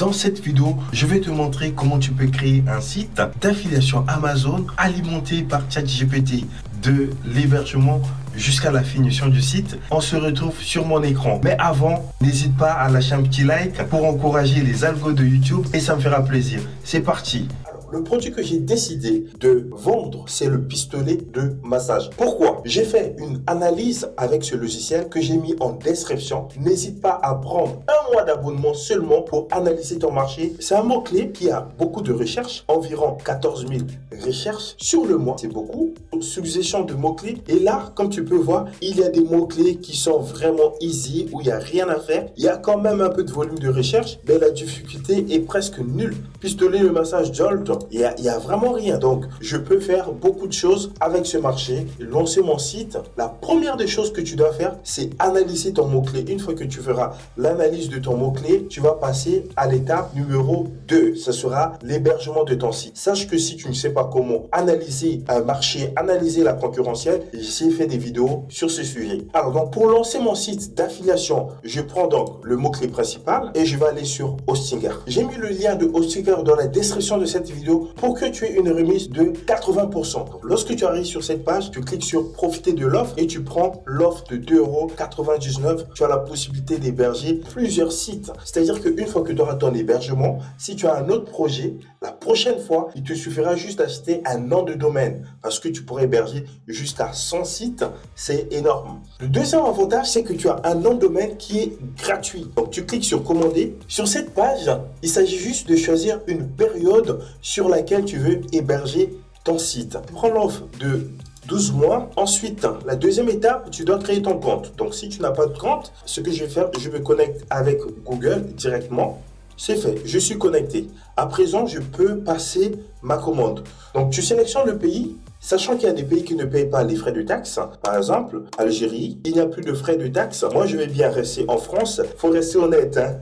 Dans cette vidéo, je vais te montrer comment tu peux créer un site d'affiliation Amazon alimenté par ChatGPT, de l'hébergement jusqu'à la finition du site. On se retrouve sur mon écran. Mais avant, n'hésite pas à lâcher un petit like pour encourager les algos de YouTube et ça me fera plaisir. C'est parti. Le produit que j'ai décidé de vendre, c'est le pistolet de massage. Pourquoi? J'ai fait une analyse avec ce logiciel que j'ai mis en description. N'hésite pas à prendre un mois d'abonnement seulement pour analyser ton marché. C'est un mot-clé qui a beaucoup de recherches, environ 14 000 recherches sur le mois. C'est beaucoup. Suggestion de mots-clés. Et là, comme tu peux voir, il y a des mots-clés qui sont vraiment easy, où il n'y a rien à faire. Il y a quand même un peu de volume de recherche, mais la difficulté est presque nulle. Pistolet de massage Jolt, il y a vraiment rien. Donc, je peux faire beaucoup de choses avec ce marché, lancer mon site. La première des choses que tu dois faire, c'est analyser ton mot-clé. Une fois que tu feras l'analyse de ton mot-clé, tu vas passer à l'étape numéro 2. Ce sera l'hébergement de ton site. Sache que si tu ne sais pas comment analyser un marché, analyser la concurrentielle, j'ai fait des vidéos sur ce sujet. Alors, donc, pour lancer mon site d'affiliation, je prends donc le mot-clé principal et je vais aller sur Hostinger. J'ai mis le lien de Hostinger dans la description de cette vidéo pour que tu aies une remise de 80%. Donc, lorsque tu arrives sur cette page, tu cliques sur profiter de l'offre et tu prends l'offre de 2,99 €. Tu as la possibilité d'héberger plusieurs sites. C'est-à-dire qu'une fois que tu auras ton hébergement, si tu as un autre projet, la prochaine fois, il te suffira juste d'acheter un nom de domaine parce que tu pourrais héberger jusqu'à 100 sites. C'est énorme. Le deuxième avantage, c'est que tu as un nom de domaine qui est gratuit. Donc, tu cliques sur commander. Sur cette page, il s'agit juste de choisir une période sur laquelle tu veux héberger ton site. Prends l'offre de 12 mois. Ensuite, la deuxième étape, tu dois créer ton compte. Donc, si tu n'as pas de compte, ce que je vais faire, je me connecte avec Google directement. C'est fait, je suis connecté. À présent, je peux passer ma commande. Donc, tu sélectionnes le pays. Sachant qu'il y a des pays qui ne payent pas les frais de taxes, par exemple, Algérie, il n'y a plus de frais de taxes. Moi, je vais bien rester en France. Faut rester honnête. Hein?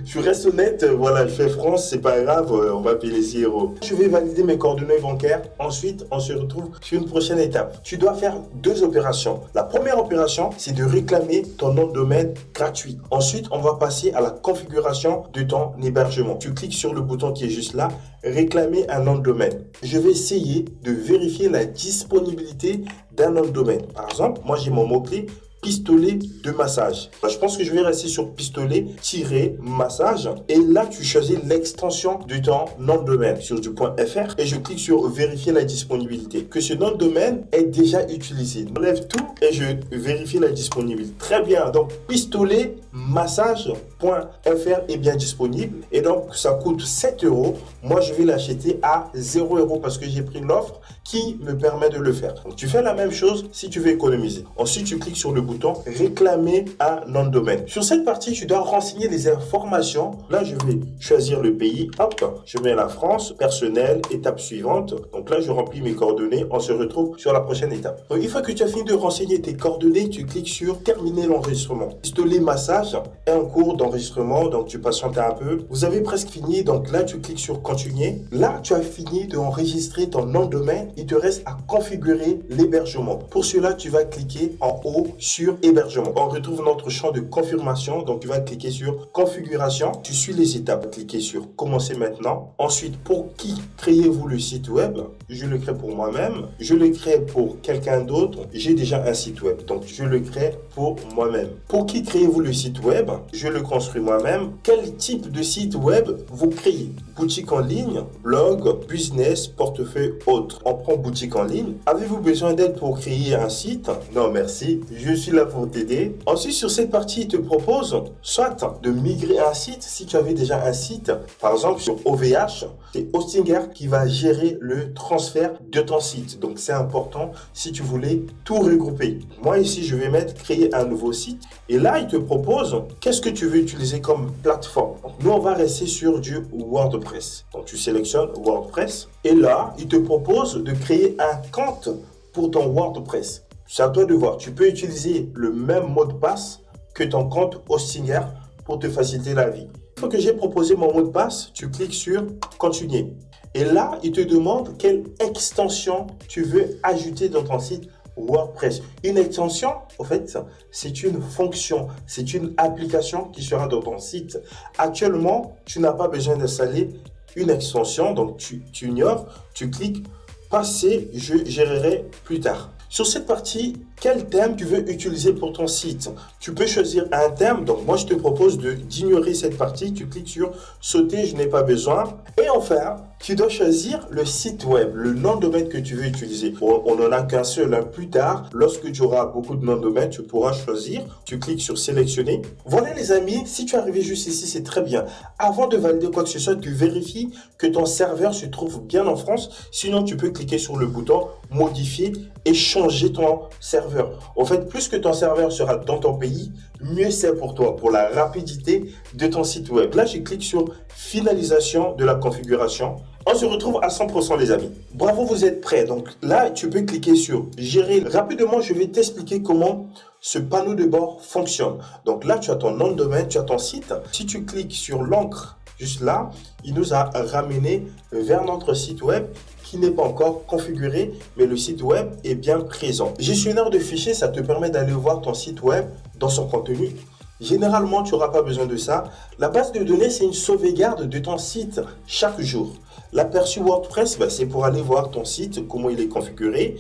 Je reste honnête. Voilà, je fais France, c'est pas grave. On va payer les 6 €. Je vais valider mes coordonnées bancaires. Ensuite, on se retrouve sur une prochaine étape. Tu dois faire 2 opérations. La première opération, c'est de réclamer ton nom de domaine gratuit. Ensuite, on va passer à la configuration de ton hébergement. Tu cliques sur le bouton qui est juste là, réclamer un nom de domaine. Je vais essayer de vérifier la disponibilité d'un nom de domaine. Par exemple, moi j'ai mon mot-clé pistolet de massage. Je pense que je vais rester sur pistolet-massage. Et là, tu choisis l'extension de ton nom de domaine sur du .fr et je clique sur vérifier la disponibilité. Que ce nom de domaine est déjà utilisé. J'enlève tout et je vérifie la disponibilité. Très bien. Donc, pistolet-massage.fr est bien disponible et donc ça coûte 7 €. Moi, je vais l'acheter à 0 € parce que j'ai pris l'offre qui me permet de le faire. Donc, tu fais la même chose si tu veux économiser. Ensuite, tu cliques sur le bouton réclamer un nom de domaine. Sur cette partie, tu dois renseigner les informations. Là, je vais choisir le pays. Hop, je mets la France, personnel, étape suivante. Donc là, je remplis mes coordonnées. On se retrouve sur la prochaine étape. Donc, une fois que tu as fini de renseigner tes coordonnées, tu cliques sur terminer l'enregistrement. Pistolet massage est en cours d'enregistrement. Donc, tu patientes un peu. Vous avez presque fini. Donc là, tu cliques sur continuer. Là, tu as fini d'enregistrer ton nom de domaine. Il te reste à configurer l'hébergement. Pour cela, tu vas cliquer en haut sur hébergement. On retrouve notre champ de confirmation. Donc, tu vas cliquer sur configuration. Tu suis les étapes. Cliquez sur commencer maintenant. Ensuite, pour qui créez-vous le site web? Je le crée pour moi-même. Je le crée pour quelqu'un d'autre. J'ai déjà un site web. Donc, je le crée pour moi-même. Pour qui créez-vous le site web? Je le construis moi-même. Quel type de site web vous créez? Boutique en ligne, blog, business, portefeuille, autre. On prend boutique en ligne. Avez-vous besoin d'aide pour créer un site? Non, merci. Je suis là pour t'aider. Ensuite, sur cette partie, il te propose soit de migrer un site. Si tu avais déjà un site, par exemple sur OVH, c'est Hostinger qui va gérer le transfert de ton site. Donc, c'est important si tu voulais tout regrouper. Moi, ici, je vais mettre créer un nouveau site. Et là, il te propose qu'est-ce que tu veux utiliser comme plateforme. Donc, nous, on va rester sur du WordPress. Donc, tu sélectionnes WordPress. Et là, il te propose de créer un compte pour ton WordPress. C'est à toi de voir. Tu peux utiliser le même mot de passe que ton compte Hostinger pour te faciliter la vie. Une fois que j'ai proposé mon mot de passe, tu cliques sur continuer. Et là, il te demande quelle extension tu veux ajouter dans ton site WordPress. Une extension, en fait, c'est une fonction, c'est une application qui sera dans ton site. Actuellement, tu n'as pas besoin d'installer une extension, donc tu ignores, tu cliques passer, je gérerai plus tard. Sur cette partie, quel thème tu veux utiliser pour ton site? Tu peux choisir un thème. Donc, moi, je te propose d'ignorer cette partie. Tu cliques sur sauter, je n'ai pas besoin. Et enfin, tu dois choisir le site web, le nom de domaine que tu veux utiliser. On n'en a qu'un seul. Plus tard, lorsque tu auras beaucoup de noms de domaine, tu pourras choisir. Tu cliques sur sélectionner. Voilà, les amis. Si tu es arrivé juste ici, c'est très bien. Avant de valider quoi que ce soit, tu vérifies que ton serveur se trouve bien en France. Sinon, tu peux cliquer sur le bouton modifier et changer ton serveur. En fait, plus que ton serveur sera dans ton pays, mieux c'est pour toi, pour la rapidité de ton site web. Là, je clique sur finalisation de la configuration. On se retrouve à 100% les amis. Bravo, vous êtes prêts. Donc là, tu peux cliquer sur gérer. Rapidement, je vais t'expliquer comment ce panneau de bord fonctionne. Donc là, tu as ton nom de domaine, tu as ton site. Si tu cliques sur l'encre, juste là, il nous a ramené vers notre site web qui n'est pas encore configuré, mais le site web est bien présent. Gestionnaire de fichiers, ça te permet d'aller voir ton site web dans son contenu. Généralement, tu n'auras pas besoin de ça. La base de données, c'est une sauvegarde de ton site chaque jour. L'aperçu WordPress, c'est pour aller voir ton site, comment il est configuré.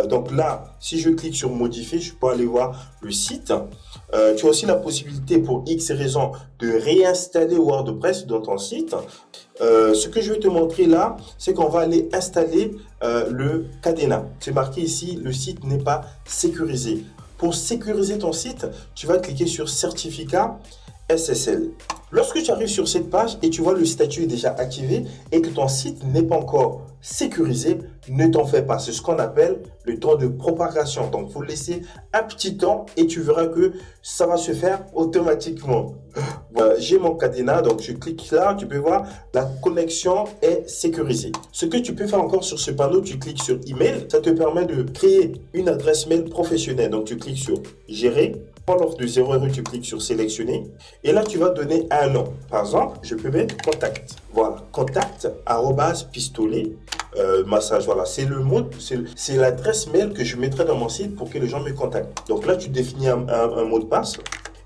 Donc là, si je clique sur modifier, je peux aller voir le site. Tu as aussi la possibilité pour X raisons de réinstaller WordPress dans ton site. Ce que je vais te montrer là, c'est qu'on va aller installer le cadenas. C'est marqué ici, le site n'est pas sécurisé. Pour sécuriser ton site, tu vas cliquer sur certificat SSL. Lorsque tu arrives sur cette page et tu vois le statut est déjà activé et que ton site n'est pas encore sécurisé, ne t'en fais pas. C'est ce qu'on appelle le temps de propagation. Donc, il faut laisser un petit temps et tu verras que ça va se faire automatiquement. Voilà, j'ai mon cadenas, donc je clique là, tu peux voir, la connexion est sécurisée. Ce que tu peux faire encore sur ce panneau, tu cliques sur email, ça te permet de créer une adresse mail professionnelle. Donc, tu cliques sur gérer. Pour l'offre de 0 €, tu cliques sur sélectionner et là tu vas donner un nom. Par exemple, je peux mettre contact. Voilà, contact @pistolet massage. Voilà, c'est le mot, c'est l'adresse mail que je mettrai dans mon site pour que les gens me contactent. Donc là, tu définis un mot de passe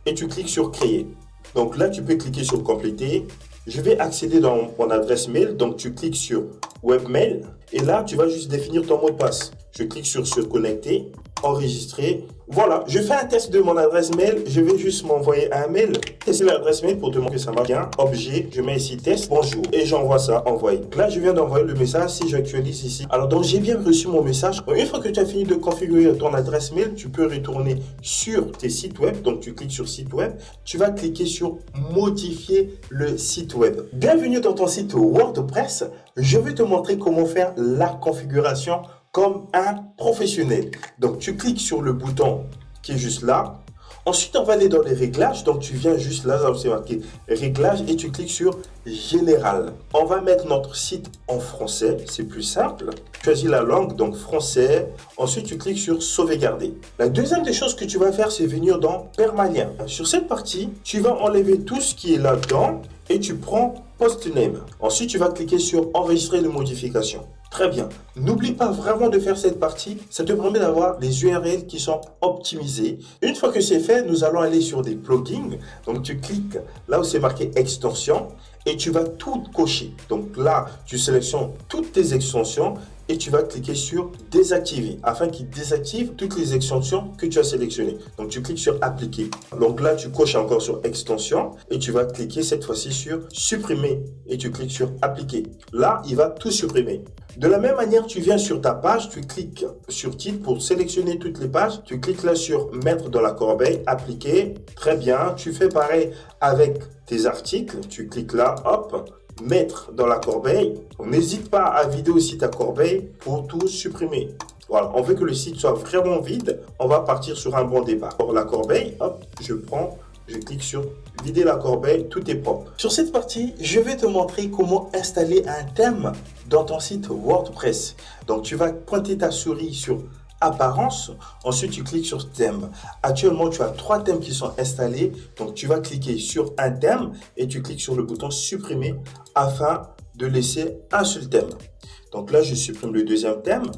et tu cliques sur créer. Donc là, tu peux cliquer sur compléter. Je vais accéder dans mon adresse mail. Donc tu cliques sur webmail et là, tu vas juste définir ton mot de passe. Je clique sur se connecter, enregistrer. Voilà, je fais un test de mon adresse mail. Je vais juste m'envoyer un mail. Tester l'adresse mail pour te montrer que ça va bien. Objet, je mets ici test, bonjour. Et j'envoie ça, envoyer. Là, je viens d'envoyer le message. Si j'actualise ici. Alors, donc, j'ai bien reçu mon message. Une fois que tu as fini de configurer ton adresse mail, tu peux retourner sur tes sites web. Donc, tu cliques sur site web. Tu vas cliquer sur modifier le site web. Bienvenue dans ton site WordPress. Je vais te montrer comment faire la configuration comme un professionnel. Donc, tu cliques sur le bouton qui est juste là. Ensuite, on va aller dans les réglages. Donc, tu viens juste là, c'est marqué réglages et tu cliques sur général. On va mettre notre site en français. C'est plus simple. Choisis la langue, donc français. Ensuite, tu cliques sur sauvegarder. La deuxième des choses que tu vas faire, c'est venir dans permalien. Sur cette partie, tu vas enlever tout ce qui est là-dedans et tu prends post name. Ensuite, tu vas cliquer sur enregistrer les modifications. Très bien. N'oublie pas vraiment de faire cette partie. Ça te permet d'avoir des URL qui sont optimisés. Une fois que c'est fait, nous allons aller sur des plugins. Donc, tu cliques là où c'est marqué extension et tu vas tout cocher. Donc là, tu sélectionnes toutes tes extensions et tu vas cliquer sur désactiver afin qu'il désactive toutes les extensions que tu as sélectionnées. Donc, tu cliques sur appliquer. Donc là, tu coches encore sur extension et tu vas cliquer cette fois-ci sur supprimer et tu cliques sur appliquer. Là, il va tout supprimer. De la même manière, tu viens sur ta page, tu cliques sur titre pour sélectionner toutes les pages. Tu cliques là sur mettre dans la corbeille, appliquer. Très bien. Tu fais pareil avec tes articles. Tu cliques là, hop, mettre dans la corbeille. N'hésite pas à vider aussi ta corbeille pour tout supprimer. Voilà, on veut que le site soit vraiment vide. On va partir sur un bon départ. Pour la corbeille, hop, je clique sur vider la corbeille, tout est propre. Sur cette partie, je vais te montrer comment installer un thème dans ton site WordPress. Donc, tu vas pointer ta souris sur apparence, ensuite tu cliques sur thème. Actuellement, tu as 3 thèmes qui sont installés. Donc, tu vas cliquer sur un thème et tu cliques sur le bouton supprimer afin de laisser un seul thème. Donc là, je supprime le deuxième thème.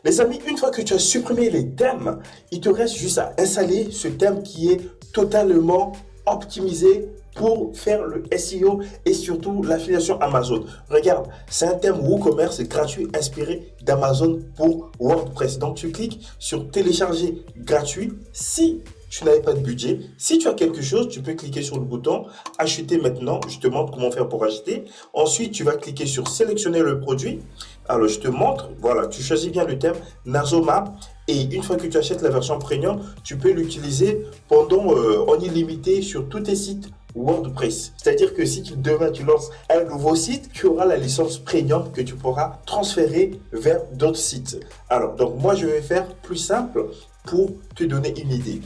Les amis, une fois que tu as supprimé les thèmes, il te reste juste à installer ce thème qui est totalement optimisé pour faire le SEO et surtout l'affiliation Amazon. Regarde, c'est un thème WooCommerce gratuit inspiré d'Amazon pour WordPress. Donc tu cliques sur télécharger gratuit. Si tu n'avais pas de budget, si tu as quelque chose, tu peux cliquer sur le bouton acheter maintenant. Je te montre comment faire pour acheter. Ensuite, tu vas cliquer sur sélectionner le produit. Alors, je te montre. Voilà, tu choisis bien le thème Nazoma. Et une fois que tu achètes la version premium, tu peux l'utiliser pendant en illimité sur tous tes sites WordPress. C'est-à-dire que si demain tu lances un nouveau site, tu auras la licence premium que tu pourras transférer vers d'autres sites. Alors, donc moi, je vais faire plus simple pour te donner une idée,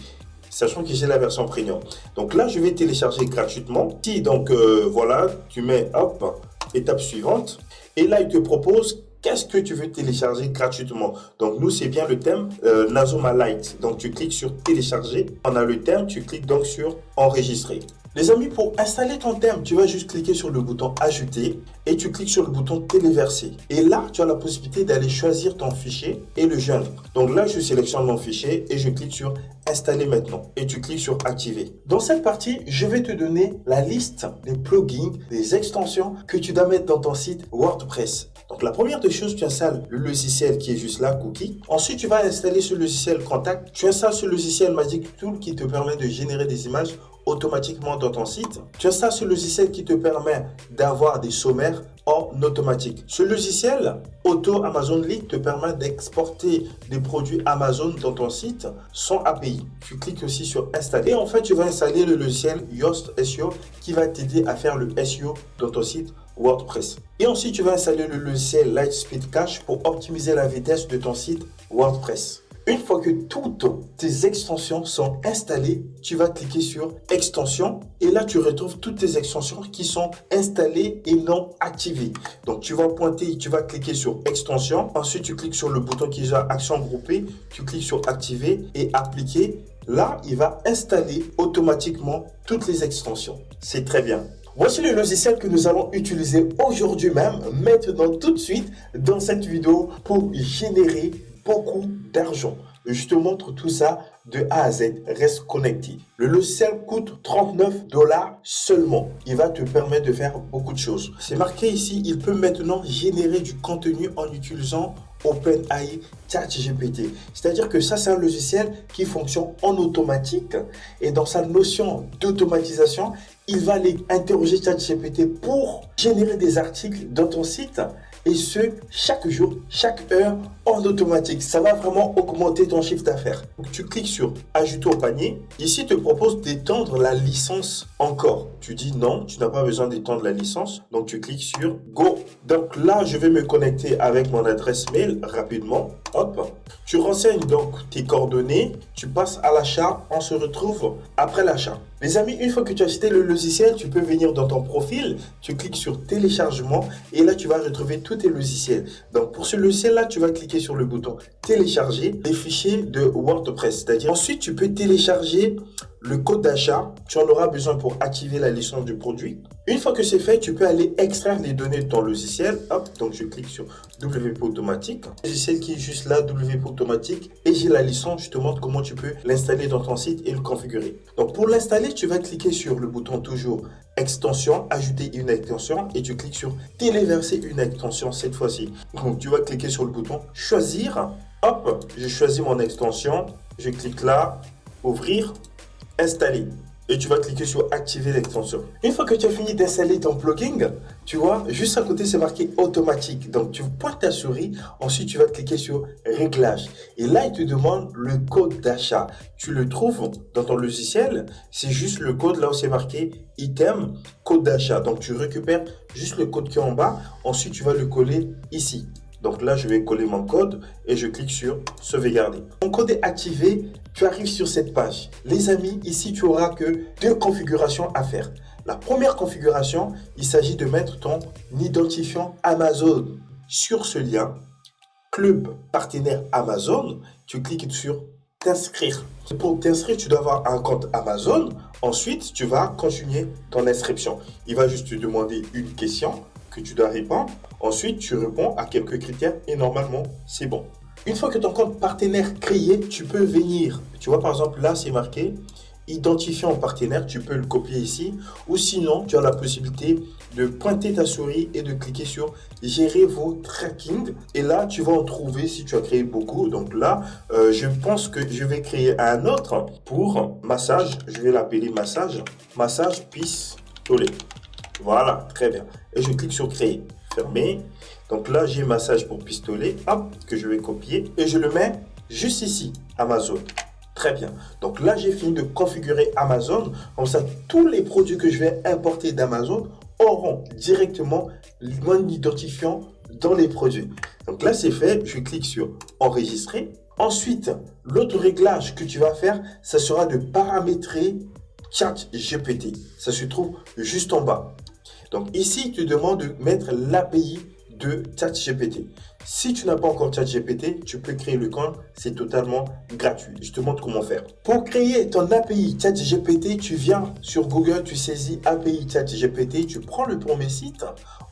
sachant que j'ai la version premium. Donc là, je vais télécharger gratuitement. Si donc voilà, tu mets hop, étape suivante. Et là, il te propose qu'est-ce que tu veux télécharger gratuitement. Donc nous, c'est bien le thème Nazoma Lite. Donc tu cliques sur télécharger. On a le thème, tu cliques donc sur enregistrer. Les amis, pour installer ton thème, tu vas juste cliquer sur le bouton ajouter et tu cliques sur le bouton téléverser. Et là, tu as la possibilité d'aller choisir ton fichier et le joindre. Donc là, je sélectionne mon fichier et je clique sur installer maintenant et tu cliques sur activer. Dans cette partie, je vais te donner la liste des plugins, des extensions que tu dois mettre dans ton site WordPress. Donc la première des choses, tu installes le logiciel qui est juste là, Cookie. Ensuite, tu vas installer ce logiciel Contact. Tu installes ce logiciel Magic Tool qui te permet de générer des images automatiquement dans ton site. Tu installes ce logiciel qui te permet d'avoir des sommaires en automatique. Ce logiciel Auto Amazon Link te permet d'exporter des produits Amazon dans ton site sans API. Tu cliques aussi sur installer. Et en fait, tu vas installer le logiciel Yoast SEO qui va t'aider à faire le SEO dans ton site WordPress. Et ensuite, tu vas installer le logiciel Lightspeed Cache pour optimiser la vitesse de ton site WordPress. Une fois que toutes tes extensions sont installées, tu vas cliquer sur extensions et là tu retrouves toutes tes extensions qui sont installées et non activées. Donc tu vas pointer, tu vas cliquer sur extension, ensuite tu cliques sur le bouton qui est action groupée, tu cliques sur activer et appliquer. Là, il va installer automatiquement toutes les extensions. C'est très bien. Voici le logiciel que nous allons utiliser aujourd'hui même, maintenant tout de suite dans cette vidéo pour générer beaucoup d'argent. Je te montre tout ça de A à Z. Reste connecté. Le logiciel coûte 39 $ seulement. Il va te permettre de faire beaucoup de choses. C'est marqué ici, il peut maintenant générer du contenu en utilisant OpenAI ChatGPT. C'est-à-dire que ça, c'est un logiciel qui fonctionne en automatique et dans sa notion d'automatisation, il va aller interroger ChatGPT pour générer des articles dans ton site. Et ce, chaque jour, chaque heure, en automatique. Ça va vraiment augmenter ton chiffre d'affaires. Tu cliques sur ajouter au panier. Ici, il te propose d'étendre la licence encore. Tu dis non, tu n'as pas besoin d'étendre la licence. Donc, tu cliques sur go. Donc là, je vais me connecter avec mon adresse mail rapidement. Hop. Tu renseignes donc tes coordonnées. Tu passes à l'achat. On se retrouve après l'achat. Les amis, une fois que tu as acheté le logiciel, tu peux venir dans ton profil. Tu cliques sur téléchargement et là, tu vas retrouver tous tes logiciels. Donc, pour ce logiciel-là, tu vas cliquer sur le bouton télécharger les fichiers de WordPress. C'est-à-dire, ensuite, tu peux télécharger le code d'achat. Tu en auras besoin pour activer la licence du produit. Une fois que c'est fait, tu peux aller extraire les données de ton logiciel. Hop, donc je clique sur WP automatique. Le logiciel qui est juste là, WP automatique. Et j'ai la licence, je te montre comment tu peux l'installer dans ton site et le configurer. Donc pour l'installer, tu vas cliquer sur le bouton toujours extension, ajouter une extension et tu cliques sur téléverser une extension cette fois-ci. Donc tu vas cliquer sur le bouton choisir. Hop, j'ai choisi mon extension. Je clique là, ouvrir, installer. Et tu vas cliquer sur activer l'extension. Une fois que tu as fini d'installer ton plugin, tu vois, juste à côté, c'est marqué automatique. Donc, tu pointes ta souris. Ensuite, tu vas cliquer sur réglages. Et là, il te demande le code d'achat. Tu le trouves dans ton logiciel. C'est juste le code là où c'est marqué item, code d'achat. Donc, tu récupères juste le code qui est en bas. Ensuite, tu vas le coller ici. Donc là, je vais coller mon code et je clique sur sauvegarder. Mon code est activé. Tu arrives sur cette page. Les amis, ici, tu auras que 2 configurations à faire. La première configuration, il s'agit de mettre ton identifiant Amazon sur ce lien. Club partenaire Amazon. Tu cliques sur t'inscrire. Pour t'inscrire, tu dois avoir un compte Amazon. Ensuite, tu vas continuer ton inscription. Il va juste te demander une question que tu dois répondre. Ensuite, tu réponds à quelques critères et normalement, c'est bon. Une fois que ton compte partenaire créé, tu peux venir. Tu vois, par exemple, là, c'est marqué identifier en partenaire. Tu peux le copier ici. Ou sinon, tu as la possibilité de pointer ta souris et de cliquer sur gérer vos tracking. Et là, tu vas en trouver si tu as créé beaucoup. Donc là, je pense que je vais créer un autre pour massage. Je vais l'appeler massage. Massage pistolet. Voilà, très bien. Et je clique sur créer. Fermer. Donc là, j'ai massage pour pistolet. Hop, que je vais copier. Et je le mets juste ici, Amazon. Très bien. Donc là, j'ai fini de configurer Amazon. Comme ça, tous les produits que je vais importer d'Amazon auront directement mon identifiant dans les produits. Donc là, c'est fait. Je clique sur enregistrer. Ensuite, l'autre réglage que tu vas faire, ça sera de paramétrer ChatGPT. Ça se trouve juste en bas. Donc ici, tu demandes de mettre l'API de ChatGPT. Si tu n'as pas encore ChatGPT, tu peux créer le compte, c'est totalement gratuit. Je te montre comment faire. Pour créer ton API ChatGPT, tu viens sur Google, tu saisis API ChatGPT, tu prends le premier site,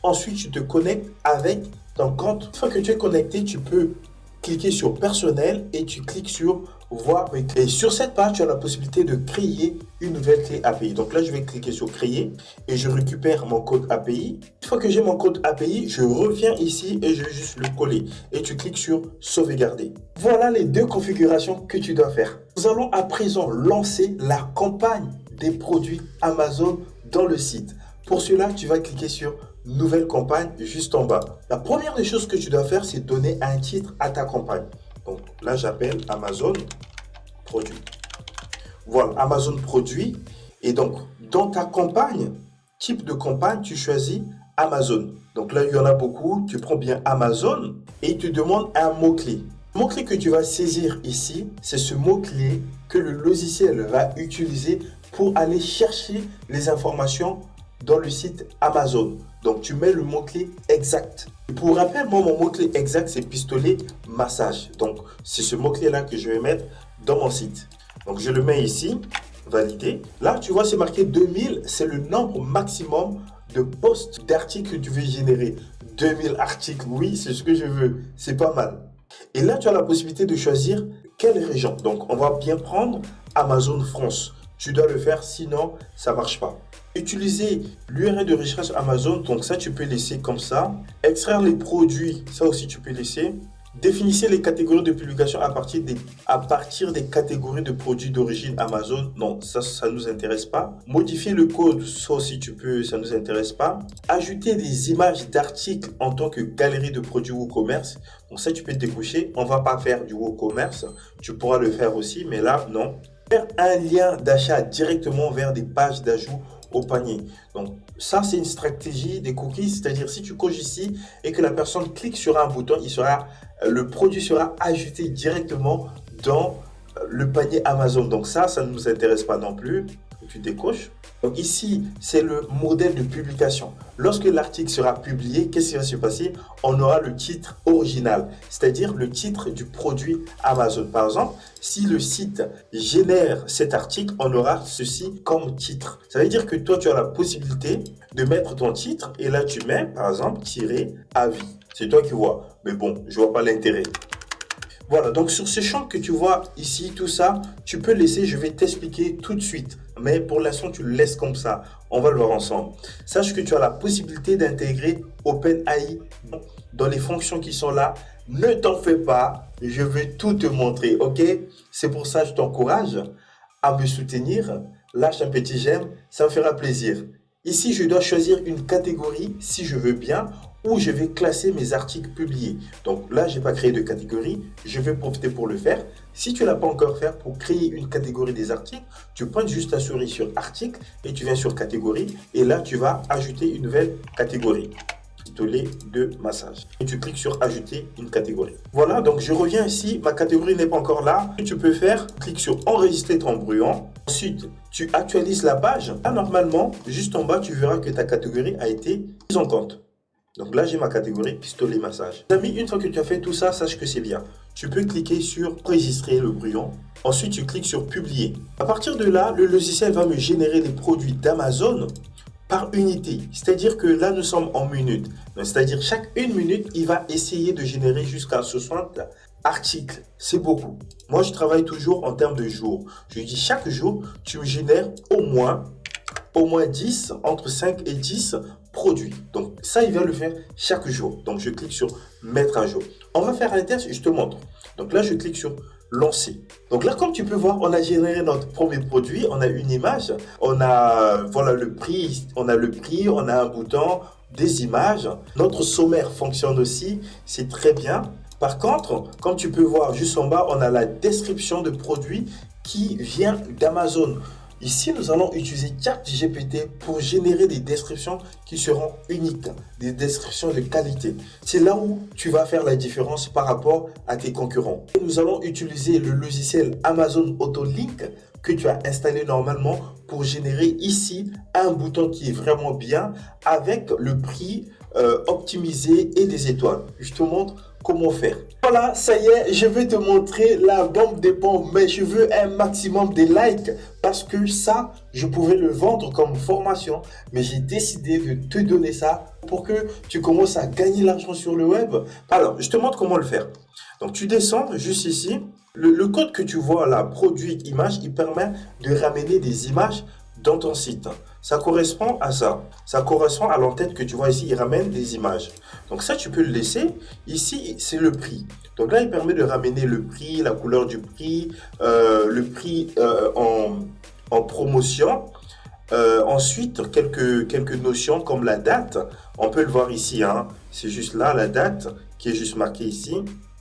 ensuite tu te connectes avec ton compte. Une fois que tu es connecté, tu peux cliquer sur personnel et tu cliques sur voir. Et sur cette page, tu as la possibilité de créer une nouvelle clé API. Donc là, je vais cliquer sur créer et je récupère mon code API. Une fois que j'ai mon code API, je reviens ici et je vais juste le coller. Et tu cliques sur sauvegarder. Voilà les deux configurations que tu dois faire. Nous allons à présent lancer la campagne des produits Amazon dans le site. Pour cela, tu vas cliquer sur nouvelle campagne juste en bas. La première des choses que tu dois faire, c'est donner un titre à ta campagne. Donc là, j'appelle Amazon Produit. Voilà, Amazon Produit. Et donc, dans ta campagne, type de campagne, tu choisis Amazon. Donc là, il y en a beaucoup. Tu prends bien Amazon et il te demande un mot-clé. Le mot-clé que tu vas saisir ici, c'est ce mot-clé que le logiciel va utiliser pour aller chercher les informations dans le site Amazon. Donc, tu mets le mot-clé exact. Et pour rappel, moi, mon mot-clé exact, c'est pistolet massage. Donc, c'est ce mot-clé-là que je vais mettre dans mon site. Donc, je le mets ici, valider. Là, tu vois, c'est marqué 2000. C'est le nombre maximum de posts d'articles que tu veux générer. 2000 articles, oui, c'est ce que je veux. C'est pas mal. Et là, tu as la possibilité de choisir quelle région. Donc, on va bien prendre Amazon France. Tu dois le faire, sinon, ça ne marche pas. Utiliser l'URL de recherche Amazon, donc ça tu peux laisser comme ça. Extraire les produits, ça aussi tu peux laisser. Définissez les catégories de publication à partir des catégories de produits d'origine Amazon. Non, ça ne nous intéresse pas. Modifier le code, ça aussi tu peux, ça ne nous intéresse pas. Ajouter des images d'articles en tant que galerie de produits WooCommerce. Donc ça tu peux décocher. On ne va pas faire du WooCommerce. Tu pourras le faire aussi, mais là non. Faire un lien d'achat directement vers des pages d'ajout au panier. Donc ça c'est une stratégie des cookies, c'est-à-dire si tu coches ici et que la personne clique sur un bouton, le produit sera ajouté directement dans le panier Amazon. Donc ça ne nous intéresse pas non plus. Tu décoches. Donc ici, c'est le modèle de publication. Lorsque l'article sera publié, qu'est-ce qui va se passer? On aura le titre original, c'est-à-dire le titre du produit Amazon. Par exemple, si le site génère cet article, on aura ceci comme titre. Ça veut dire que toi, tu as la possibilité de mettre ton titre et là, tu mets, par exemple, tirer avis. C'est toi qui vois. Mais bon, je vois pas l'intérêt. Voilà, donc sur ce champ que tu vois ici, tout ça, tu peux laisser, je vais t'expliquer tout de suite. Mais pour l'instant, tu le laisses comme ça. On va le voir ensemble. Sache que tu as la possibilité d'intégrer OpenAI dans les fonctions qui sont là. Ne t'en fais pas, je vais tout te montrer, ok? C'est pour ça que je t'encourage à me soutenir. Lâche un petit j'aime, ça me fera plaisir. Ici, je dois choisir une catégorie si je veux bien, où je vais classer mes articles publiés. Donc là, je n'ai pas créé de catégorie. Je vais profiter pour le faire. Si tu ne l'as pas encore fait, pour créer une catégorie des articles, tu pointes juste ta souris sur article et tu viens sur catégorie. Et là, tu vas ajouter une nouvelle catégorie. Pistolet de massage. Et tu cliques sur ajouter une catégorie. Voilà, donc je reviens ici. Ma catégorie n'est pas encore là. Ce que tu peux faire, clique sur enregistrer ton brouillon. Ensuite, tu actualises la page. Là, normalement, juste en bas, tu verras que ta catégorie a été mise en compte. Donc là, j'ai ma catégorie pistolet massage. Les amis, une fois que tu as fait tout ça, sache que c'est bien. Tu peux cliquer sur enregistrer le brouillon. Ensuite, tu cliques sur publier. À partir de là, le logiciel va me générer les produits d'Amazon par unité. C'est-à-dire que là, nous sommes en minutes. C'est-à-dire chaque 1 minute, il va essayer de générer jusqu'à 60 articles. C'est beaucoup. Moi, je travaille toujours en termes de jours. Je dis chaque jour, tu me génères au moins 10, entre 5 et 10 produits. Donc ça, il va le faire chaque jour. Donc je clique sur mettre à jour. On va faire un test, je te montre. Donc là, je clique sur lancer. Donc là, comme tu peux voir, on a généré notre premier produit. On a une image, on a voilà le prix, on a un bouton, des images. Notre sommaire fonctionne aussi, c'est très bien. Par contre, comme tu peux voir juste en bas, on a la description de produit qui vient d'Amazon. Ici, nous allons utiliser ChatGPT pour générer des descriptions qui seront uniques, des descriptions de qualité. C'est là où tu vas faire la différence par rapport à tes concurrents. Et nous allons utiliser le logiciel Amazon Autolink que tu as installé normalement pour générer ici un bouton qui est vraiment bien avec le prix optimisé et des étoiles. Je te montre comment faire. Voilà, ça y est, je vais te montrer la bombe des bombes, mais je veux un maximum de likes parce que ça, je pouvais le vendre comme formation, mais j'ai décidé de te donner ça pour que tu commences à gagner l'argent sur le web. Alors, je te montre comment le faire. Donc, tu descends juste ici. Le code que tu vois là, produit image, il permet de ramener des images dans ton site. Ça correspond à ça. Ça correspond à l'entête que tu vois ici. Il ramène des images. Donc ça, tu peux le laisser. Ici, c'est le prix. Donc là, il permet de ramener le prix, la couleur du prix, le prix en promotion. Ensuite, quelques notions comme la date. On peut le voir ici. Hein. C'est juste là, la date qui est juste marquée ici.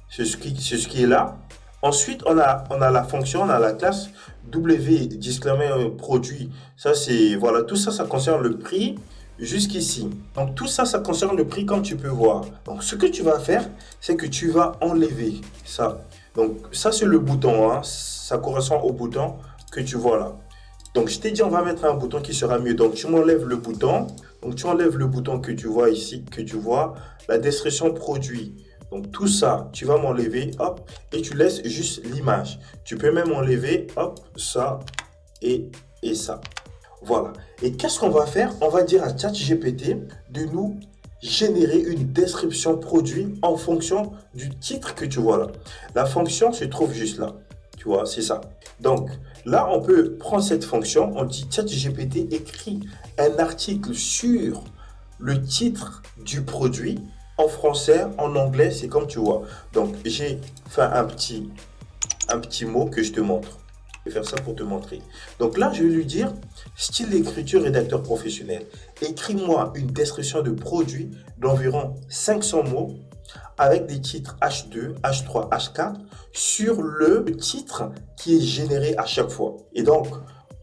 C'est ce qui est là. Ensuite, on a la fonction, on a la classe W disclaimer produit. Ça, c'est, voilà, tout ça, ça concerne le prix jusqu'ici. Donc, tout ça, ça concerne le prix comme tu peux voir. Donc, ce que tu vas faire, c'est que tu vas enlever ça. Donc, ça, c'est le bouton. Hein. Ça correspond au bouton que tu vois là. Donc, je t'ai dit, on va mettre un bouton qui sera mieux. Donc, tu m'enlèves le bouton. Donc, tu enlèves le bouton que tu vois ici, que tu vois, la description produit. Donc, tout ça, tu vas m'enlever, hop, et tu laisses juste l'image. Tu peux même enlever, hop, ça et ça. Voilà. Et qu'est-ce qu'on va faire? On va dire à ChatGPT de nous générer une description produit en fonction du titre que tu vois là. La fonction se trouve juste là. Tu vois, c'est ça. Donc, là, on peut prendre cette fonction. On dit ChatGPT écrit un article sur le titre du produit. En français, en anglais, c'est comme tu vois. Donc, j'ai fait un petit mot que je te montre. Je vais faire ça pour te montrer. Donc là, je vais lui dire, style d'écriture rédacteur professionnel. Écris-moi une description de produit d'environ 500 mots avec des titres H2, H3, H4 sur le titre qui est généré à chaque fois. Et donc,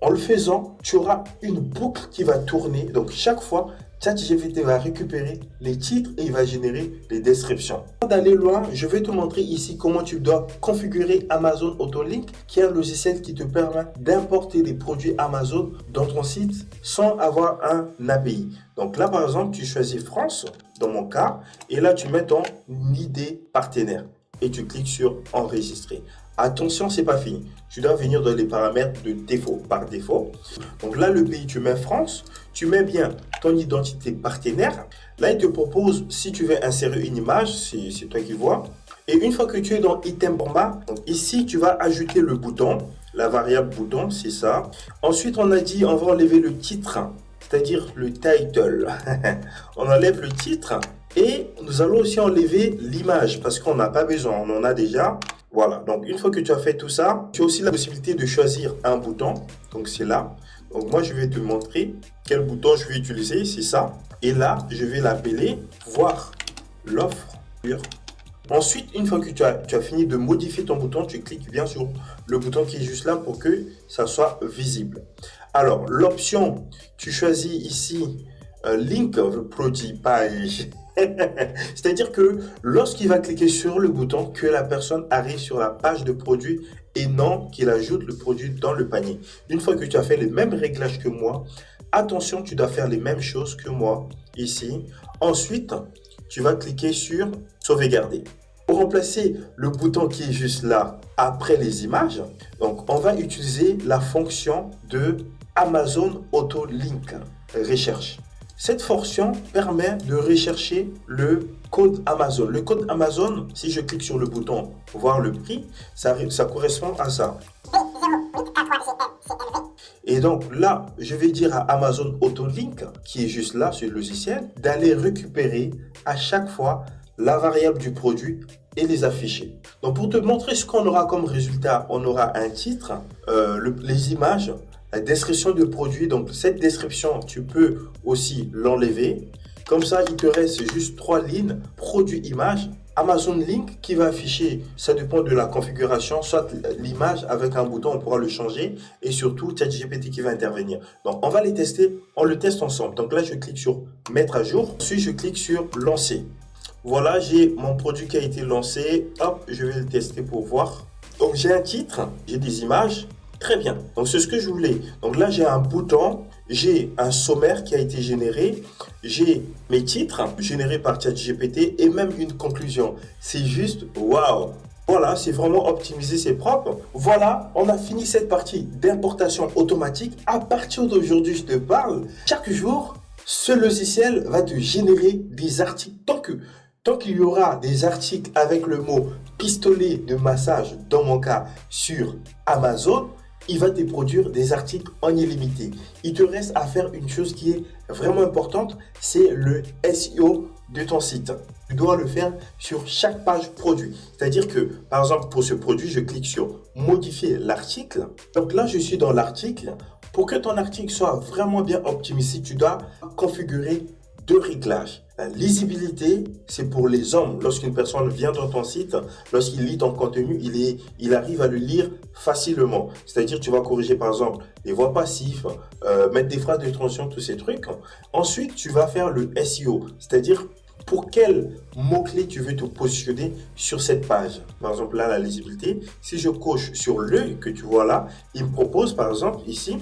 en le faisant, tu auras une boucle qui va tourner. Donc, chaque fois, ChatGPT va récupérer les titres et il va générer les descriptions. Avant d'aller loin, je vais te montrer ici comment tu dois configurer Amazon Autolink, qui est un logiciel qui te permet d'importer des produits Amazon dans ton site sans avoir un API. Donc là, par exemple, tu choisis France, dans mon cas, et là, tu mets ton ID partenaire et tu cliques sur enregistrer. Attention, c'est pas fini. Tu dois venir dans les paramètres de défaut, par défaut. Donc là, le pays, tu mets France. Tu mets bien ton identité partenaire. Là, il te propose, si tu veux insérer une image, c'est toi qui vois. Et une fois que tu es dans item format, donc ici, tu vas ajouter le bouton, la variable bouton, c'est ça. Ensuite, on a dit, on va enlever le titre, c'est-à-dire le title. On enlève le titre et nous allons aussi enlever l'image parce qu'on n'a pas besoin, on en a déjà. Voilà, donc une fois que tu as fait tout ça, tu as aussi la possibilité de choisir un bouton. Donc c'est là. Donc moi, je vais te montrer quel bouton je vais utiliser. C'est ça. Et là, je vais l'appeler voir l'offre. Ensuite, une fois que tu as fini de modifier ton bouton, tu cliques bien sur le bouton qui est juste là pour que ça soit visible. Alors, l'option, tu choisis ici Link Produit Page. C'est-à-dire que lorsqu'il va cliquer sur le bouton, que la personne arrive sur la page de produit et non qu'il ajoute le produit dans le panier. Une fois que tu as fait les mêmes réglages que moi, attention, tu dois faire les mêmes choses que moi ici. Ensuite, tu vas cliquer sur sauvegarder. Pour remplacer le bouton qui est juste là, après les images, donc on va utiliser la fonction de Amazon Auto-Link Recherche. Cette fonction permet de rechercher le code Amazon. Le code Amazon, si je clique sur le bouton voir le prix, ça correspond à ça. Et donc là, je vais dire à Amazon Auto-Link, qui est juste là sur le logiciel, d'aller récupérer à chaque fois la variable du produit et les afficher. Donc pour te montrer ce qu'on aura comme résultat, on aura un titre, les images, la description du produit. Donc cette description, tu peux aussi l'enlever. Comme ça, il te reste juste 3 lignes, produit image, Amazon Link qui va afficher, ça dépend de la configuration, soit l'image avec un bouton, on pourra le changer, et surtout ChatGPT qui va intervenir. Donc on va les tester, on le teste ensemble. Donc là, je clique sur mettre à jour, ensuite je clique sur lancer. Voilà, j'ai mon produit qui a été lancé. Hop, je vais le tester pour voir. Donc j'ai un titre, j'ai des images. Très bien. Donc c'est ce que je voulais. Donc là, j'ai un bouton, j'ai un sommaire qui a été généré, j'ai mes titres générés par ChatGPT et même une conclusion. C'est juste waouh. Voilà, c'est vraiment optimisé, c'est propre. Voilà, on a fini cette partie d'importation automatique. À partir d'aujourd'hui, je te parle. Chaque jour, ce logiciel va te générer des articles. Tant qu'il y aura des articles avec le mot pistolet de massage, dans mon cas, sur Amazon, il va te produire des articles en illimité. Il te reste à faire une chose qui est vraiment importante, c'est le SEO de ton site. Tu dois le faire sur chaque page produit. C'est-à-dire que, par exemple, pour ce produit, je clique sur modifier l'article. Donc là, je suis dans l'article. Pour que ton article soit vraiment bien optimisé, tu dois configurer 2 réglages. La lisibilité, c'est pour les hommes. Lorsqu'une personne vient dans ton site, lorsqu'il lit ton contenu, il arrive à le lire facilement. C'est-à-dire, tu vas corriger par exemple les voix passives, mettre des phrases de transition, tous ces trucs. Ensuite, tu vas faire le SEO, c'est-à-dire pour quel mot-clé tu veux te positionner sur cette page. Par exemple, là, la lisibilité, si je coche sur l'œil que tu vois là, il me propose par exemple ici,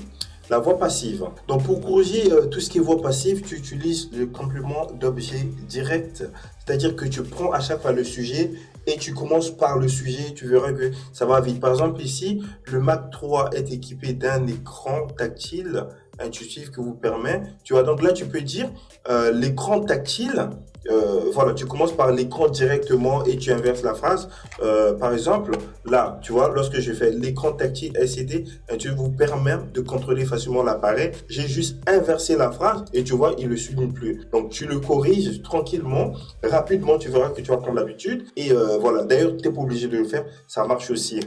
la voix passive. Donc pour corriger tout ce qui est voix passive, tu utilises le complément d'objet direct. C'est-à-dire que tu prends à chaque fois le sujet et tu commences par le sujet. Tu verras que ça va vite. Par exemple ici, le Mac 3 est équipé d'un écran tactile intuitif qui vous permet. Tu vois, donc là tu peux dire l'écran tactile. Voilà, tu commences par l'écran directement et tu inverses la phrase. Par exemple, là, tu vois, lorsque je fais l'écran tactile LCD, tu vous permet de contrôler facilement l'appareil. J'ai juste inversé la phrase et tu vois, il ne souligne plus. Donc, tu le corriges tranquillement, rapidement, tu verras que tu vas prendre l'habitude. Et voilà, d'ailleurs, tu n'es pas obligé de le faire, ça marche aussi.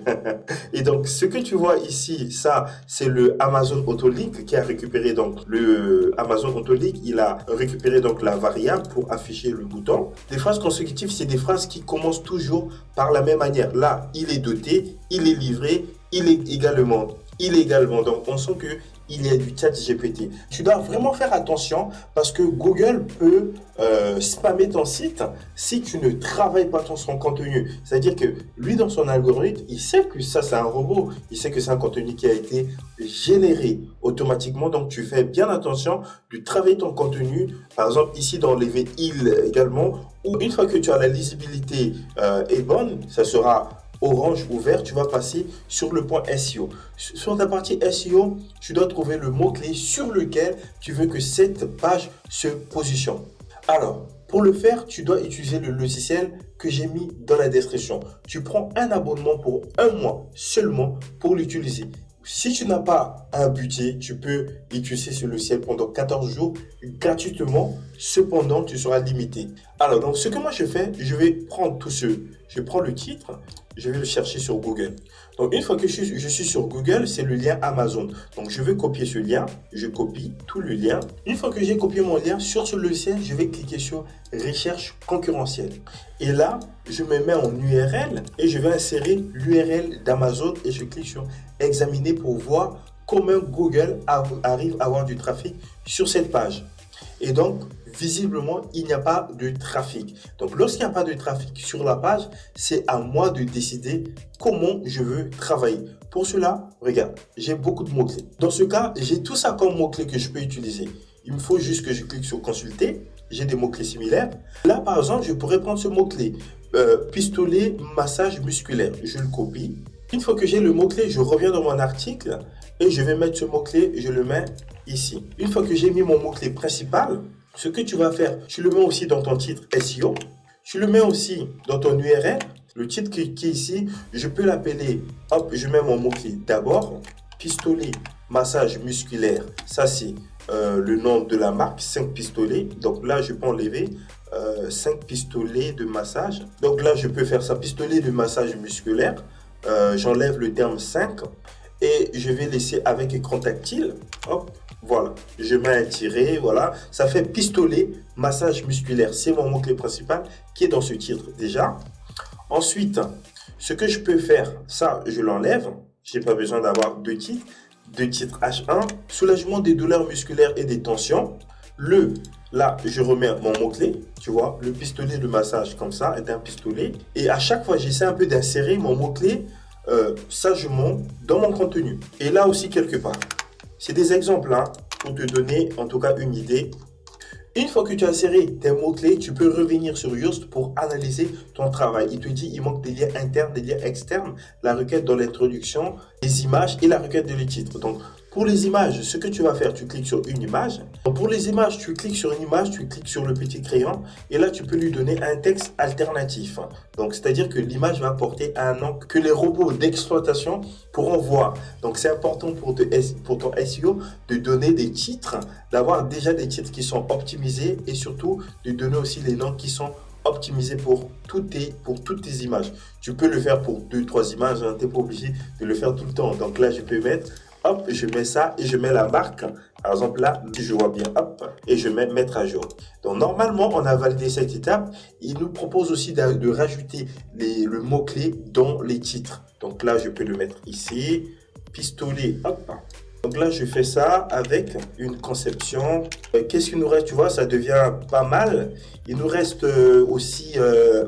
Et donc, ce que tu vois ici, ça, c'est le Amazon Auto-Link qui a récupéré, donc, le Amazon Auto-Link, il a récupéré donc la variable pour afficher le bouton. Les phrases consécutives, c'est des phrases qui commencent toujours par la même manière. Là, il est doté, il est livré, il est également. Donc, on sent que il y a du chat GPT. Tu dois vraiment faire attention parce que Google peut spammer ton site si tu ne travailles pas son contenu. C'est-à-dire que lui, dans son algorithme, il sait que ça, c'est un robot. Il sait que c'est un contenu qui a été généré automatiquement. Donc, tu fais bien attention de travailler ton contenu. Par exemple, ici, d'enlever il également. Ou une fois que tu as la lisibilité est bonne, ça sera orange ou vert, tu vas passer sur le point SEO. Sur ta partie SEO, tu dois trouver le mot-clé sur lequel tu veux que cette page se positionne. Alors, pour le faire, tu dois utiliser le logiciel que j'ai mis dans la description. Tu prends un abonnement pour 1 mois seulement pour l'utiliser. Si tu n'as pas un budget, tu peux utiliser ce logiciel pendant 14 jours gratuitement. Cependant, tu seras limité. Alors, donc, ce que moi je fais, je vais prendre je prends le titre, je vais le chercher sur Google. Donc, une fois que je suis sur Google, c'est le lien Amazon. Donc, je vais copier ce lien. Je copie tout le lien. Une fois que j'ai copié mon lien sur ce logiciel, je vais cliquer sur recherche concurrentielle. Et là, je me mets en URL et je vais insérer l'URL d'Amazon et je clique sur examiner pour voir comment Google arrive à avoir du trafic sur cette page. Et donc, visiblement, il n'y a pas de trafic. Donc, lorsqu'il n'y a pas de trafic sur la page, c'est à moi de décider comment je veux travailler. Pour cela, regarde, j'ai beaucoup de mots-clés. Dans ce cas, j'ai tout ça comme mots-clés que je peux utiliser. Il me faut juste que je clique sur consulter. J'ai des mots-clés similaires. Là, par exemple, je pourrais prendre ce mot-clé. pistolet massage musculaire. Je le copie. Une fois que j'ai le mot-clé, je reviens dans mon article et je vais mettre ce mot-clé, je le mets ici. Une fois que j'ai mis mon mot-clé principal, ce que tu vas faire, tu le mets aussi dans ton titre SEO, tu le mets aussi dans ton URL. Le titre qui est ici, je peux l'appeler, hop, je mets mon mot-clé d'abord, pistolet massage musculaire, ça c'est le nom de la marque, 5 pistolets. Donc là, je peux enlever 5 pistolets de massage. Donc là, je peux faire ça, pistolet de massage musculaire. J'enlève le terme 5 et je vais laisser avec écran tactile. Hop, voilà, je mets un tiret, voilà, ça fait pistolet massage musculaire. C'est mon mot-clé principal qui est dans ce titre déjà. Ensuite, ce que je peux faire, ça, je l'enlève. Je n'ai pas besoin d'avoir deux titres H1, soulagement des douleurs musculaires et des tensions. Là, je remets mon mot-clé, tu vois, le pistolet de massage comme ça est un pistolet. Et à chaque fois, j'essaie un peu d'insérer mon mot-clé sagement dans mon contenu. Et là aussi, quelque part. C'est des exemples hein, pour te donner en tout cas une idée. Une fois que tu as inséré tes mots-clés, tu peux revenir sur Yoast pour analyser ton travail. Il te dit il manque des liens internes, des liens externes, la requête dans l'introduction, les images et la requête de les titres. Donc, pour les images, ce que tu vas faire, tu cliques sur une image. Donc, pour les images, tu cliques sur une image, tu cliques sur le petit crayon et là, tu peux lui donner un texte alternatif. Donc, c'est-à-dire que l'image va porter un nom que les robots d'exploitation pourront voir. Donc, c'est important pour ton SEO de donner des titres, d'avoir déjà des titres qui sont optimisés et surtout de donner aussi les noms qui sont optimisés pour toutes tes images. Tu peux le faire pour 2-3 images, hein, tu n'es pas obligé de le faire tout le temps. Donc là, je peux mettre, hop, je mets ça et je mets la marque. Par exemple là, je vois bien, hop, et je mets mettre à jour. Donc normalement, on a validé cette étape. Il nous propose aussi de rajouter le mot-clé dans les titres. Donc là, je peux le mettre ici, pistolet, hop. Donc là, je fais ça avec une conception. Qu'est-ce qu'il nous reste? Tu vois, ça devient pas mal. Il nous reste aussi,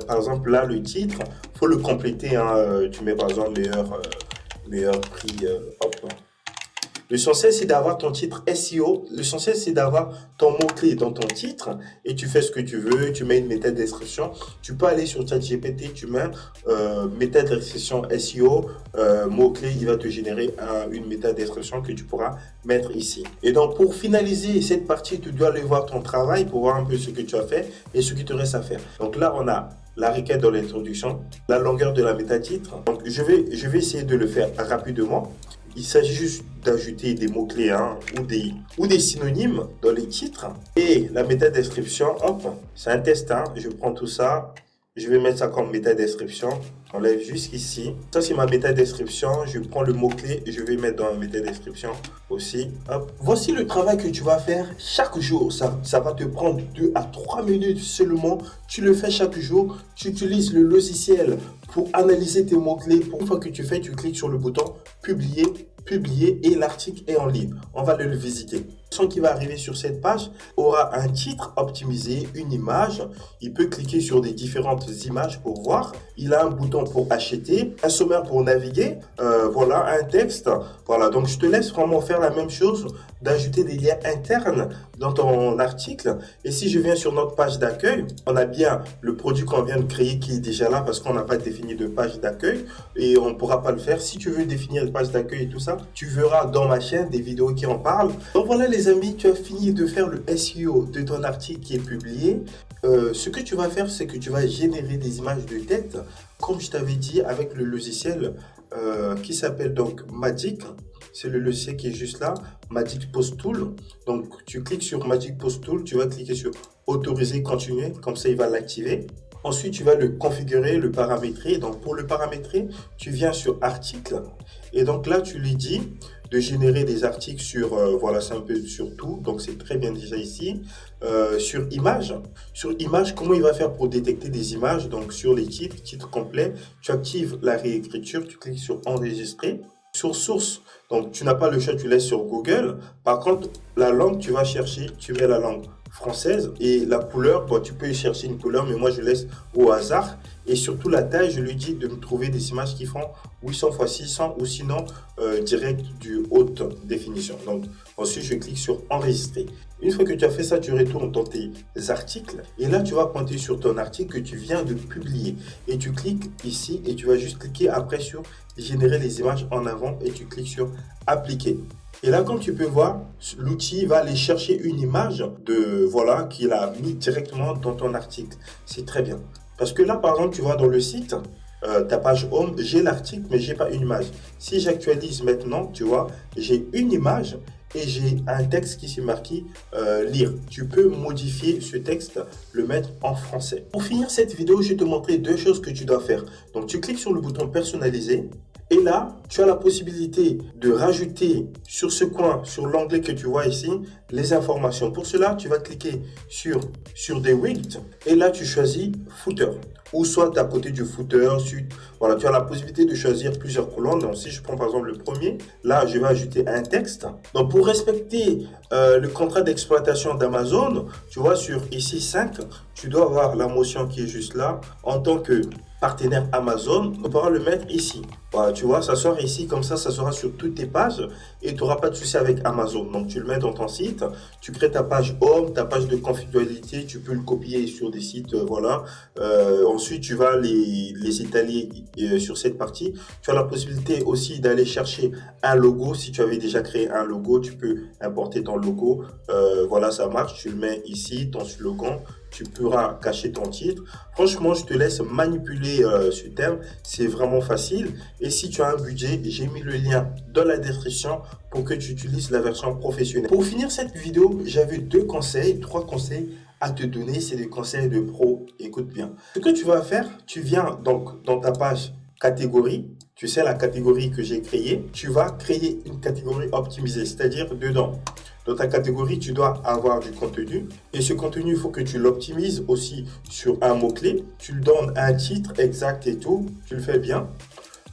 par exemple, là, le titre. Il faut le compléter. Hein. Tu mets, par exemple, meilleur prix. Hop. L'essentiel, c'est d'avoir ton titre SEO. L'essentiel, c'est d'avoir ton mot-clé dans ton titre et tu fais ce que tu veux. Tu mets une méta description. Tu peux aller sur ChatGPT, tu mets méta description SEO, mot-clé, il va te générer une méta description que tu pourras mettre ici. Et donc, pour finaliser cette partie, tu dois aller voir ton travail pour voir un peu ce que tu as fait et ce qui te reste à faire. Donc là, on a la requête dans l'introduction, la longueur de la méta-titre. Donc, je vais essayer de le faire rapidement. Il s'agit juste d'ajouter des mots-clés hein, ou des synonymes dans les titres. Et la méta-description, hop, c'est un test. Hein, je prends tout ça, je vais mettre ça comme méta-description. J'enlève jusqu'ici. Ça, c'est ma méta-description. Je prends le mot-clé et je vais mettre dans la méta-description aussi. Hop. Voici le travail que tu vas faire chaque jour. Ça va te prendre 2 à 3 minutes seulement. Tu le fais chaque jour. Tu utilises le logiciel pour analyser tes mots-clés. Une fois que tu fais, tu cliques sur le bouton publier et l'article est en ligne. On va le visiter. Son qui va arriver sur cette page aura un titre optimisé, une image. Il peut cliquer sur des différentes images pour voir. Il a un bouton pour acheter, un sommaire pour naviguer, voilà, un texte. Voilà, donc je te laisse vraiment faire la même chose, d'ajouter des liens internes dans ton article. Et si je viens sur notre page d'accueil, on a bien le produit qu'on vient de créer qui est déjà là parce qu'on n'a pas défini de page d'accueil et on ne pourra pas le faire. Si tu veux définir une page d'accueil et tout ça, tu verras dans ma chaîne des vidéos qui en parlent. Donc voilà les amis, tu as fini de faire le SEO de ton article qui est publié. Ce que tu vas faire, c'est que tu vas générer des images de tête, comme je t'avais dit, avec le logiciel qui s'appelle donc Magic. C'est le logiciel qui est juste là, Magic Post Tool. Donc tu cliques sur Magic Post Tool, tu vas cliquer sur autoriser, continuer, comme ça il va l'activer. Ensuite, tu vas le configurer, le paramétrer. Donc, pour le paramétrer, tu viens sur article. Et donc là, tu lui dis de générer des articles sur, voilà, c'est un peu sur tout. Donc, c'est très bien déjà ici. Sur image. Sur image, comment il va faire pour détecter des images? Donc, sur les titres complets, tu actives la réécriture. Tu cliques sur enregistrer. Sur source, donc tu n'as pas le choix, tu laisses sur Google. Par contre, la langue, tu vas chercher, tu mets la langue française. Et la couleur, bon, tu peux y chercher une couleur, mais moi je laisse au hasard. Et surtout la taille, je lui dis de me trouver des images qui font 800 x 600 ou sinon direct du haute définition. Donc ensuite je clique sur enregistrer. Une fois que tu as fait ça, tu retournes dans tes articles et là tu vas pointer sur ton article que tu viens de publier et tu cliques ici et tu vas juste cliquer après sur générer les images en avant et tu cliques sur appliquer. Et là, comme tu peux voir, l'outil va aller chercher une image qu'il a mis directement dans ton article. C'est très bien. Parce que là, par exemple, tu vois dans le site, ta page home, j'ai l'article, mais j'ai pas une image. Si j'actualise maintenant, tu vois, j'ai une image et j'ai un texte qui s'est marqué lire. Tu peux modifier ce texte, le mettre en français. Pour finir cette vidéo, je vais te montrer deux choses que tu dois faire. Donc, tu cliques sur le bouton personnaliser. Et là, tu as la possibilité de rajouter sur ce coin, sur l'onglet que tu vois ici, les informations. Pour cela, tu vas cliquer sur des widgets et là, tu choisis footer. Ou soit à côté du footer, voilà, tu as la possibilité de choisir plusieurs colonnes. Donc, si je prends par exemple le premier, là, je vais ajouter un texte. Donc, pour respecter le contrat d'exploitation d'Amazon, tu vois, sur ici 5, tu dois avoir la mention qui est juste là en tant que partenaire Amazon. On pourra le mettre ici. Voilà, tu vois, ça sera ici, comme ça sera sur toutes tes pages et tu n'auras pas de souci avec Amazon. Donc, tu le mets dans ton site, tu crées ta page home, ta page de confidentialité, tu peux le copier sur des sites, voilà. Ensuite, tu vas les étaler sur cette partie. Tu as la possibilité aussi d'aller chercher un logo. Si tu avais déjà créé un logo, tu peux importer ton logo. Voilà, ça marche. Tu le mets ici, ton slogan. Tu pourras cacher ton titre. Franchement, je te laisse manipuler ce thème. C'est vraiment facile. Et si tu as un budget, j'ai mis le lien dans la description pour que tu utilises la version professionnelle. Pour finir cette vidéo, j'avais trois conseils à te donner. C'est des conseils de pro. Écoute bien. Ce que tu vas faire, tu viens donc dans ta page catégorie. Tu sais, la catégorie que j'ai créée. Tu vas créer une catégorie optimisée, c'est-à-dire dedans. Dans ta catégorie, tu dois avoir du contenu. Et ce contenu, il faut que tu l'optimises aussi sur un mot-clé. Tu lui donnes un titre exact et tout. Tu le fais bien.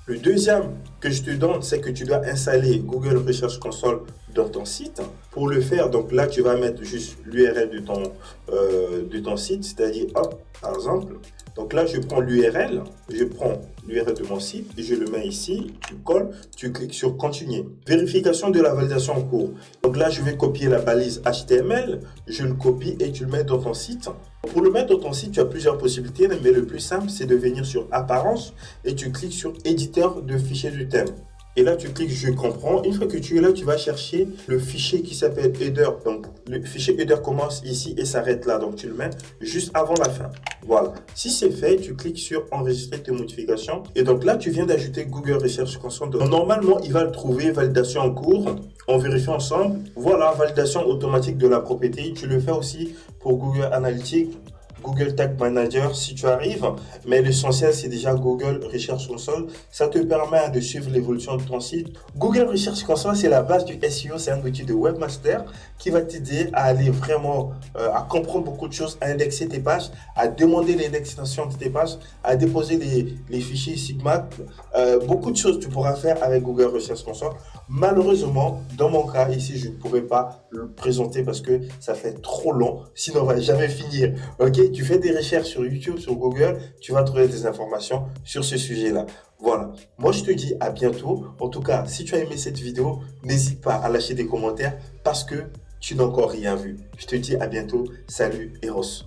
Le deuxième que je te donne, c'est que tu dois installer Google Research Console dans ton site. Pour le faire, donc là, tu vas mettre juste l'URL de ton site, c'est-à-dire, hop, par exemple. Donc là, je prends l'URL de mon site et je le mets ici, tu colles, tu cliques sur continuer. Vérification de la validation en cours. Donc là, je vais copier la balise HTML, je le copie et tu le mets dans ton site. Pour le mettre dans ton site, tu as plusieurs possibilités, mais le plus simple, c'est de venir sur apparence et tu cliques sur éditeur de fichiers du thème. Et là, tu cliques je comprends. Une fois que tu es là, tu vas chercher le fichier qui s'appelle header. Donc, le fichier header commence ici et s'arrête là. Donc, tu le mets juste avant la fin. Voilà. Si c'est fait, tu cliques sur enregistrer tes modifications. Et donc là, tu viens d'ajouter Google Research Console. Donc, normalement, il va le trouver, validation en cours. On vérifie ensemble. Voilà, validation automatique de la propriété. Tu le fais aussi pour Google Analytics, Google Tag Manager si tu arrives, mais l'essentiel c'est déjà Google Research Console. Ça te permet de suivre l'évolution de ton site. Google Research Console, c'est la base du SEO, c'est un outil de webmaster qui va t'aider à aller vraiment à comprendre beaucoup de choses, à indexer tes pages, à demander l'indexation de tes pages, à déposer les fichiers Sigma. Beaucoup de choses tu pourras faire avec Google Research Console. Malheureusement, dans mon cas ici, je ne pourrais pas le présenter parce que ça fait trop long, sinon on va jamais finir. Ok, tu fais des recherches sur YouTube, sur Google, tu vas trouver des informations sur ce sujet-là. Voilà, moi je te dis à bientôt. En tout cas, si tu as aimé cette vidéo, n'hésite pas à lâcher des commentaires parce que tu n'as encore rien vu. Je te dis à bientôt. Salut Eros.